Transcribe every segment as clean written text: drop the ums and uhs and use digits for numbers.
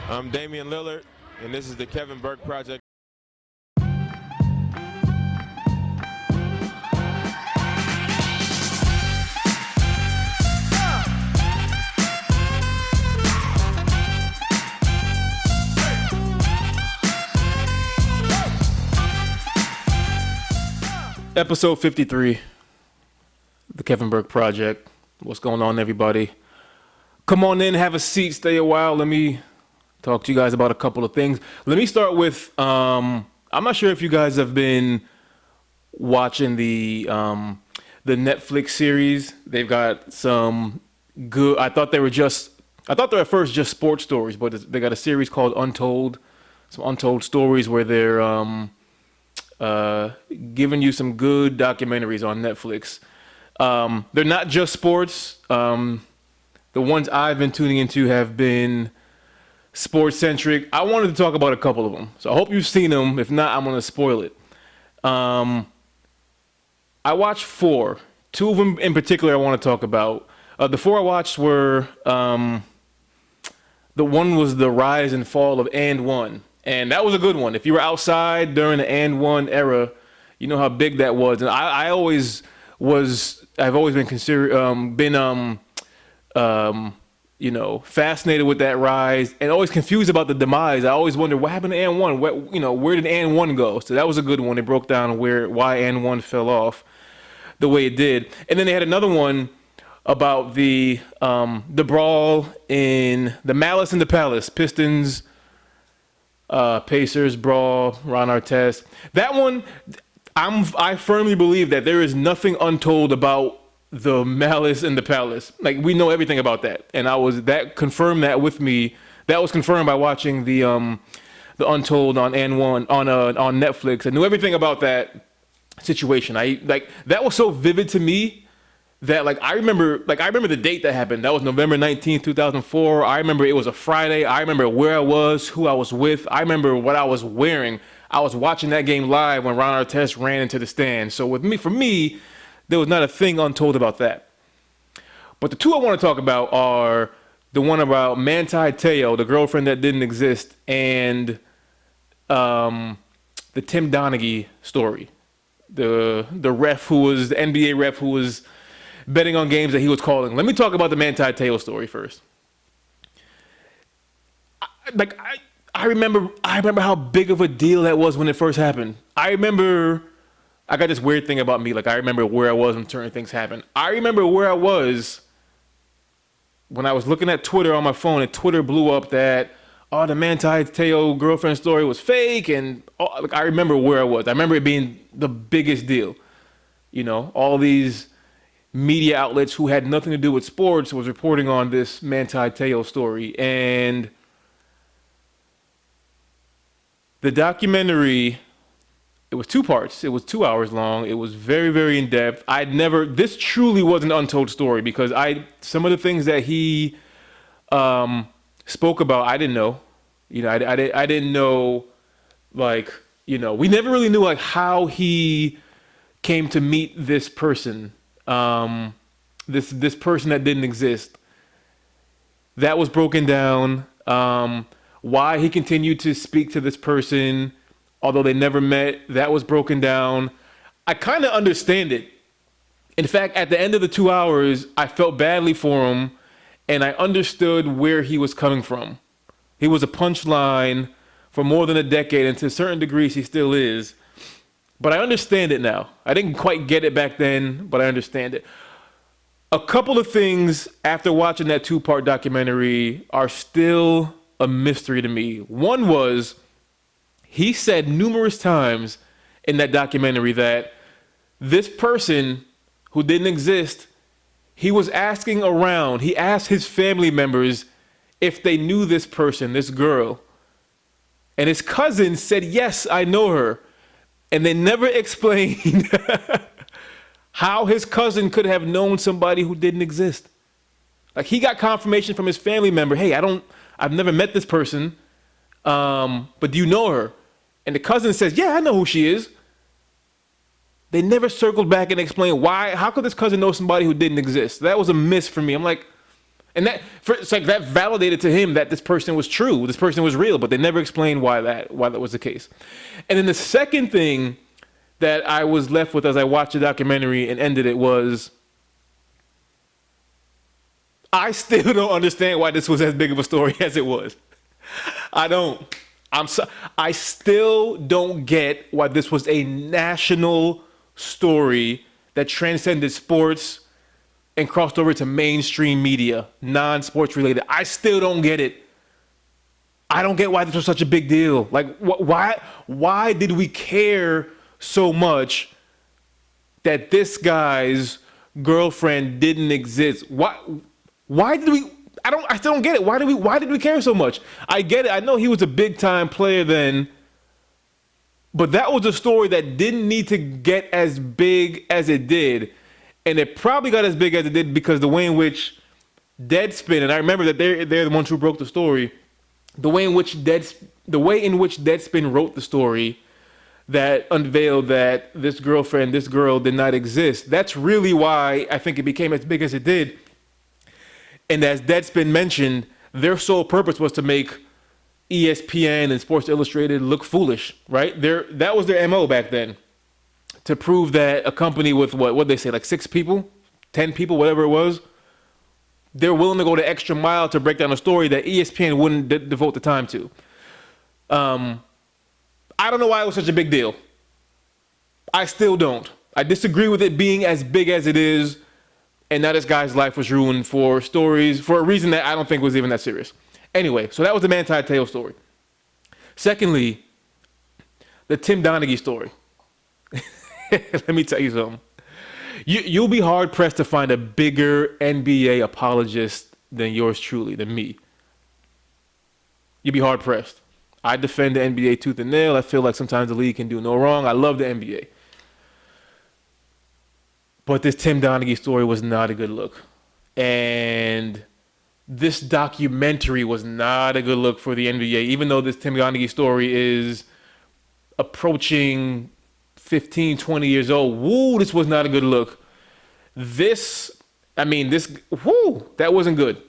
I'm Damian Lillard, and this is the Kevin Burke Project. Episode 53, the Kevin Burke Project. What's going on, everybody? Come on in, have a seat, stay a while. Let me talk to you guys about a couple of things. Let me start with, I'm not sure if you guys have been watching the Netflix series. They've got some good, I thought they were at first just sports stories, but they got a series called Untold, some untold stories where they're giving you some good documentaries on Netflix. They're not just sports. The ones I've been tuning into have been sports centric. I wanted to talk about a couple of them, so I hope you've seen them. If not, I'm gonna spoil it. I watched 4. 2 of them in particular I want to talk about. The 4 I watched were the one was the rise and fall of And One. And that was a good one. If you were outside during the And One era, you know how big that was. And I've always been fascinated with that rise and always confused about the demise. I always wondered what happened to And One. Where did And One go? So that was a good one. It broke down why And One fell off the way it did. And then they had another one about the brawl in the Malice in the Palace, Pistons. Pacers brawl, Ron Artest. That one, I firmly believe that there is nothing untold about the Malice in the Palace. Like, we know everything about that, and that confirmed that with me. That was confirmed by watching the Untold on And One on Netflix. I knew everything about that situation. That was so vivid to me. That I remember the date that happened. That was November 19th, 2004. I remember it was a Friday. I remember where I was, who I was with. I remember what I was wearing. I was watching that game live when Ron Artest ran into the stand. So for me, there was not a thing untold about that. But the 2 I want to talk about are the one about Manti Te'o, the girlfriend that didn't exist, and the Tim Donaghy story. The NBA ref who was betting on games that he was calling. Let me talk about the Manti Te'o story first. I remember how big of a deal that was when it first happened. I got this weird thing about me. I remember where I was when certain things happened. I remember where I was when I was looking at Twitter on my phone, and Twitter blew up that, the Manti Te'o girlfriend story was fake, and I remember where I was. I remember it being the biggest deal. All these media outlets who had nothing to do with sports was reporting on this Manti Te'o story. And the documentary, it was 2 parts. It was 2 hours long. It was very, very in depth. This truly was an untold story, because some of the things that he spoke about, I didn't know. I didn't know, we never really knew how he came to meet this person. This person that didn't exist. That was broken down. Why he continued to speak to this person, although they never met, that was broken down. I kind of understand it. In fact, at the end of the 2 hours, I felt badly for him, and I understood where he was coming from. He was a punchline for more than a decade, and to certain degrees, he still is. But I understand it now. I didn't quite get it back then, but I understand it. A couple of things after watching that 2-part documentary are still a mystery to me. One was, he said numerous times in that documentary that this person who didn't exist, he was asking around. He asked his family members if they knew this person, this girl. And his cousin said, yes, I know her. And they never explained how his cousin could have known somebody who didn't exist. He got confirmation from his family member, hey, I've never met this person, but do you know her? And the cousin says, yeah, I know who she is. They never circled back and explained why. How could this cousin know somebody who didn't exist? That was a miss for me. I'm like, And it's like that validated to him that this person was true, this person was real, but they never explained why that was the case. And then the second thing that I was left with as I watched the documentary and ended it was, I still don't understand why this was as big of a story as it was. I don't. I still don't get why this was a national story that transcended sports and crossed over to mainstream media, non-sports related. I still don't get it. I don't get why this was such a big deal. Like, why did we care so much that this guy's girlfriend didn't exist? Why did we? I still don't get it. Why did we care so much? I get it. I know he was a big time player then, but that was a story that didn't need to get as big as it did. And it probably got as big as it did because the way in which Deadspin, and I remember that they're the ones who broke the story, the way in which Deadspin wrote the story that unveiled that this girl did not exist. That's really why I think it became as big as it did. And as Deadspin mentioned, their sole purpose was to make ESPN and Sports Illustrated look foolish, right? That was their MO back then. To prove that a company with what they say, like 6 people, 10 people, whatever it was, they're willing to go the extra mile to break down a story that ESPN wouldn't devote the time to. I don't know why it was such a big deal. I still don't. I disagree with it being as big as it is, and now this guy's life was ruined for a reason that I don't think was even that serious. Anyway, so that was the Manti Te'o story. Secondly, the Tim Donaghy story. Let me tell you something. You'll be hard pressed to find a bigger NBA apologist than yours truly, than me. You'll be hard pressed. I defend the NBA tooth and nail. I feel like sometimes the league can do no wrong. I love the NBA. But this Tim Donaghy story was not a good look. And this documentary was not a good look for the NBA, even though this Tim Donaghy story is approaching 15, 20 years old. Woo, this was not a good look. That wasn't good.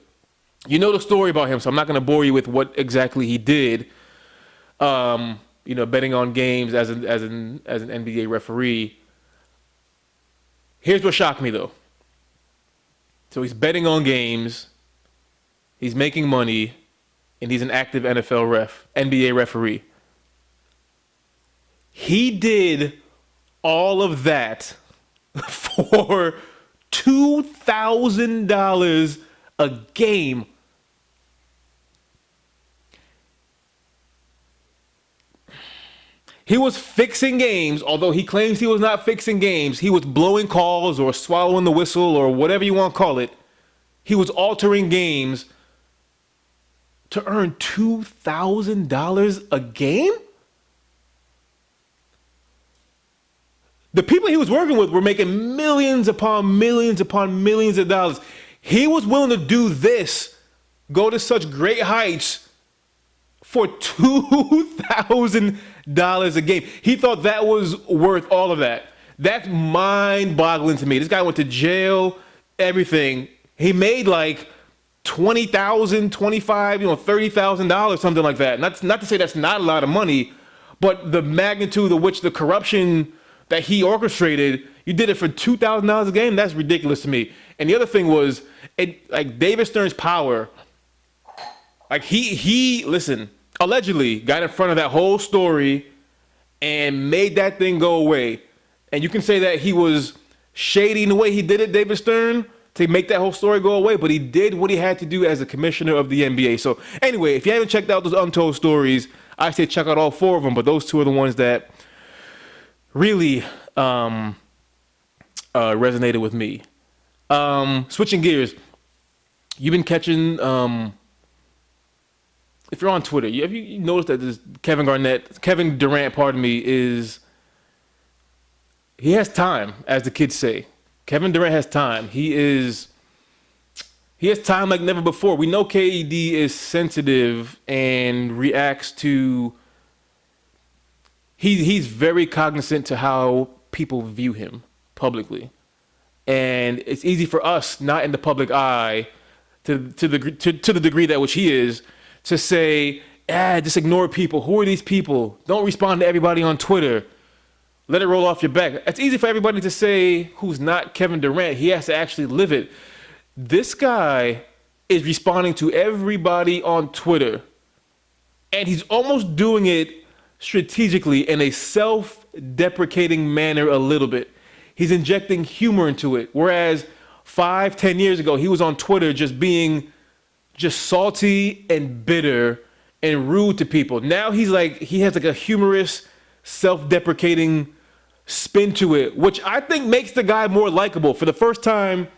You know the story about him, so I'm not going to bore you with what exactly he did. Betting on games as an NBA referee. Here's what shocked me though. So he's betting on games, he's making money, and he's an active NBA referee. He did all of that for $2,000 a game. He was fixing games, although he claims he was not fixing games. He was blowing calls or swallowing the whistle or whatever you want to call it. He was altering games to earn $2,000 a game? The people he was working with were making millions upon millions upon millions of dollars. He was willing to do this, go to such great heights for $2,000 a game. He thought that was worth all of that. That's mind-boggling to me. This guy went to jail, everything. He made like $20,000, $25,000, $30,000, something like that. Not to say that's not a lot of money, but the magnitude of which the corruption that he orchestrated, you did it for $2,000 a game? That's ridiculous to me. And the other thing was, David Stern's power, he allegedly got in front of that whole story and made that thing go away. And you can say that he was shady in the way he did it, David Stern, to make that whole story go away, but he did what he had to do as a commissioner of the NBA. So anyway, if you haven't checked out those Untold stories, I say check out all 4 of them, but those 2 are the ones that really resonated with me. Switching gears, you've been catching, if you're on Twitter, have you noticed that this Kevin Durant, he has time, as the kids say. Kevin Durant has time. He has time like never before. We know KD is sensitive and reacts to, he's very cognizant to how people view him publicly. And it's easy for us, not in the public eye, to the degree that which he is, to say, just ignore people. Who are these people? Don't respond to everybody on Twitter. Let it roll off your back. It's easy for everybody to say who's not Kevin Durant. He has to actually live it. This guy is responding to everybody on Twitter, and he's almost doing it strategically in a self-deprecating manner a little bit. He's injecting humor into it. Whereas 5-10 years ago, he was on Twitter just being salty and bitter and rude to people. Now he has like a humorous, self-deprecating spin to it, which I think makes the guy more likable. For the first time,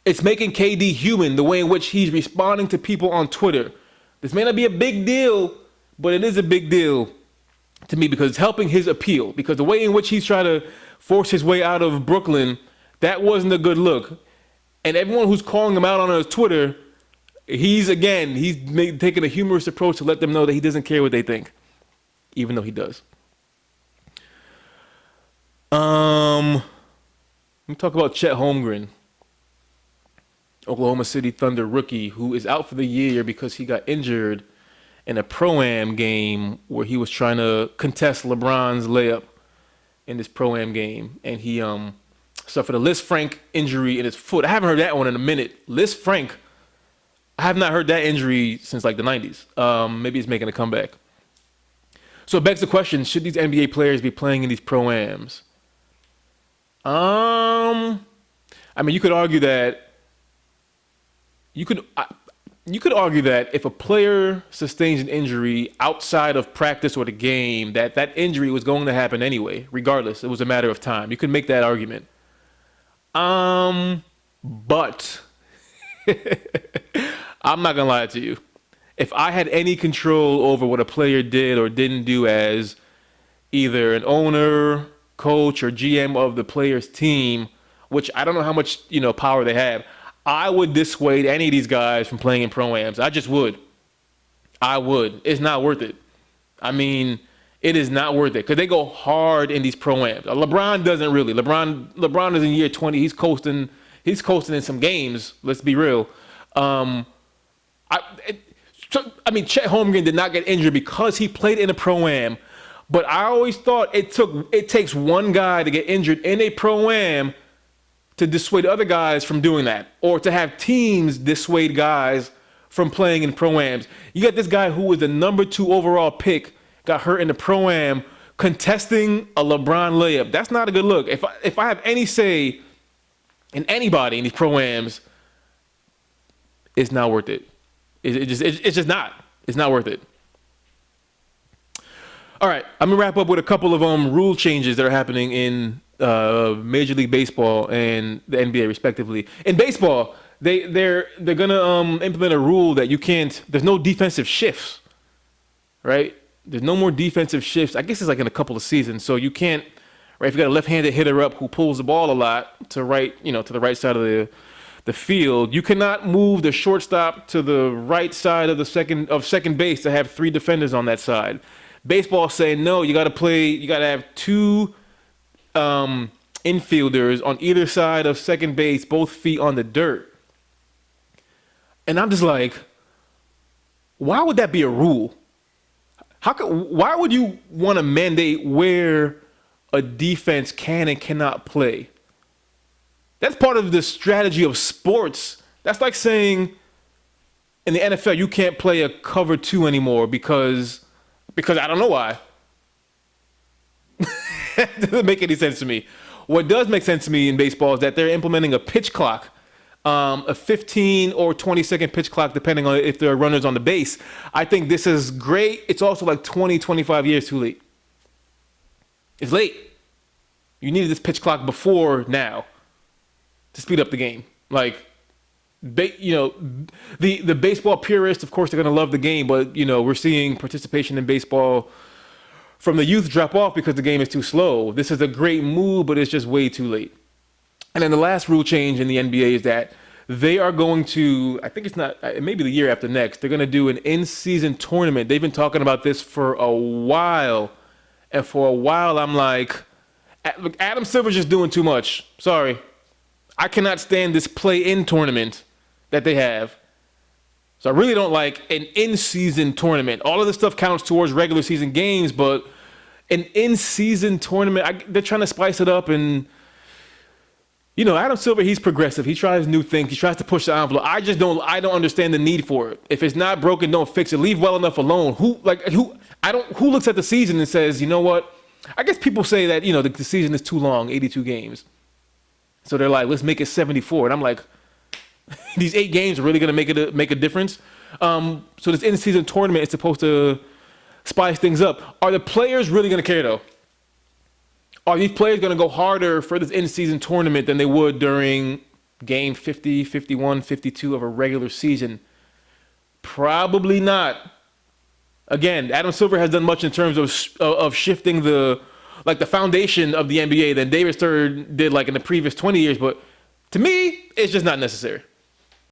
it's making KD human, the way in which he's responding to people on Twitter. This may not be a big deal, but it is a big deal to me because it's helping his appeal. Because the way in which he's trying to force his way out of Brooklyn, that wasn't a good look. And everyone who's calling him out on his Twitter, he's taking a humorous approach to let them know that he doesn't care what they think, even though he does. Let me talk about Chet Holmgren, Oklahoma City Thunder rookie, who is out for the year because he got injured in a Pro-Am game where he was trying to contest LeBron's layup in this Pro-Am game. And he suffered a Liz Frank injury in his foot. I haven't heard that one in a minute. Liz Frank, I have not heard that injury since like the 90s. Maybe he's making a comeback. So it begs the question, should these NBA players be playing in these Pro-Ams? I mean, you could argue that if a player sustains an injury outside of practice or the game, that injury was going to happen anyway, regardless. It was a matter of time. You could make that argument. But I'm not gonna lie to you. If I had any control over what a player did or didn't do as either an owner, coach, or GM of the player's team, which I don't know how much power they have, I would dissuade any of these guys from playing in Pro-Ams. I just would. I would. It's not worth it. I mean, it is not worth it because they go hard in these Pro-Ams. LeBron doesn't really. LeBron is in year 20. He's coasting in some games. Let's be real. Chet Holmgren did not get injured because he played in a Pro-Am. But I always thought it takes one guy to get injured in a Pro-Am to dissuade other guys from doing that, or to have teams dissuade guys from playing in Pro-Ams. You got this guy who was the number 2 overall pick, got hurt in the Pro-Am, contesting a LeBron layup. That's not a good look. If I have any say in anybody in these Pro-Ams, it's not worth it. It's just not. It's not worth it. All right, I'm gonna wrap up with a couple of rule changes that are happening in Major League Baseball and the NBA, respectively. In baseball, they're gonna implement a rule that you can't. There's no defensive shifts, right? There's no more defensive shifts. I guess it's like in a couple of seasons, so you can't. Right, if you got a left-handed hitter up who pulls the ball a lot to the right side of the field, you cannot move the shortstop to the right side of second base to have 3 defenders on that side. Baseball saying no, you got to have 2 infielders on either side of second base, both feet on the dirt. And I'm just like, why would that be a rule? Why would you want to mandate where a defense can and cannot play? That's part of the strategy of sports. That's like saying in the NFL you can't play a cover 2 anymore because I don't know why. It doesn't make any sense to me. What does make sense to me in baseball is that they're implementing a pitch clock, a 15 or 20-second pitch clock, depending on if there are runners on the base. I think this is great. It's also like 20, 25 years too late. It's late. You needed this pitch clock before now to speed up the game. Like, the baseball purists, of course, they're going to love the game, but, we're seeing participation in baseball from the youth drop off because the game is too slow. This is a great move, but it's just way too late. And then the last rule change in the NBA is that they are going to, I think it may be the year after next, they're going to do an in-season tournament. They've been talking about this for a while. And for a while, I'm like, look, Adam Silver's just doing too much. Sorry. I cannot stand this play-in tournament that they have. So I really don't like an in-season tournament. All of this stuff counts towards regular season games, but an in-season tournament, they're trying to spice it up. And, you know, Adam Silver, he's progressive. He tries new things. He tries to push the envelope. I don't understand the need for it. If it's not broken, don't fix it. Leave well enough alone. Who looks at the season and says, you know what? I guess people say that, you know, the season is too long, 82 games. So they're like, let's make it 74. And I'm like, these 8 games are really going to make a difference. So this in-season tournament is supposed to spice things up. Are the players really going to care, though? Are these players going to go harder for this in-season tournament than they would during game 50, 51, 52 of a regular season? Probably not. Again, Adam Silver has done much in terms of shifting the foundation of the NBA than David Stern did like in the previous 20 years. But to me, it's just not necessary.